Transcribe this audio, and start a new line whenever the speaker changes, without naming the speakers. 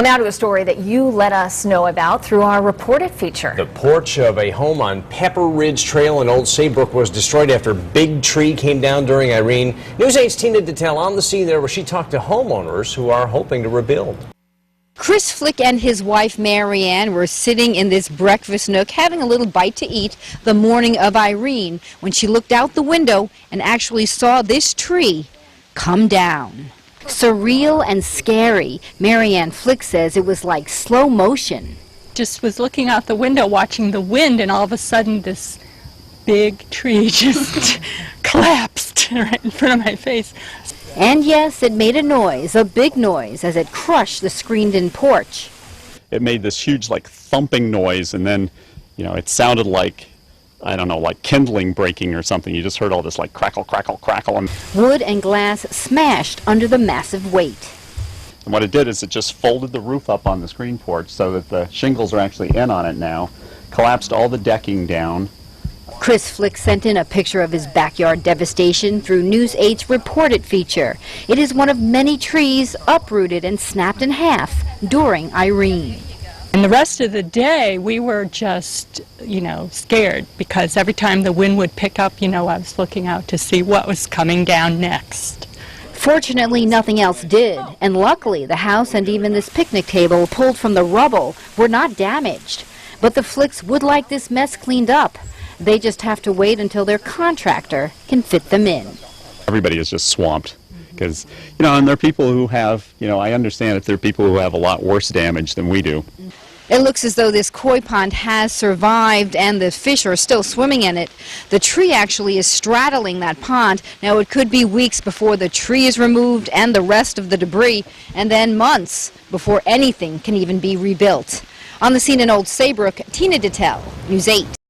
Well, now to a story that you let us know about through our Report It feature.
The porch of a home on Pepperidge Trail in Old Saybrook was destroyed after a big tree came down during Irene. News 8's Tina Detel on the scene there where she talked to homeowners who are hoping to rebuild.
Chris Flick and his wife Marianne were sitting in this breakfast nook having a little bite to eat the morning of Irene when she looked out the window and actually saw this tree come down. Surreal and scary. Marianne Flick says it was like slow motion.
Just was looking out the window watching the wind, and all of a sudden this big tree just collapsed right in front of my face.
And yes, it made a noise, a big noise, as it crushed the screened-in porch.
It made this huge, like, thumping noise, and then, you know, it sounded like, I don't know, like kindling breaking or something. You just heard all this, like, crackle, crackle, crackle. And
wood and glass smashed under the massive weight.
And what it did is it just folded the roof up on the screen porch so that the shingles are actually in on it now, collapsed all the decking down.
Chris Flick sent in a picture of his backyard devastation through News 8's Report It feature. It is one of many trees uprooted and snapped in half during Irene.
And the rest of the day we were just, scared, because every time the wind would pick up, I was looking out to see what was coming down next.
Fortunately, nothing else did, and luckily the house and even this picnic table pulled from the rubble were not damaged. But the Flicks would like this mess cleaned up. They just have to wait until their contractor can fit them in.
Everybody is just swamped because, and there are people who have, I understand if there are people who have a lot worse damage than we do.
It looks as though this koi pond has survived and the fish are still swimming in it. The tree actually is straddling that pond. Now it could be weeks before the tree is removed and the rest of the debris, and then months before anything can even be rebuilt. On the scene in Old Saybrook, Tina Detel, News 8.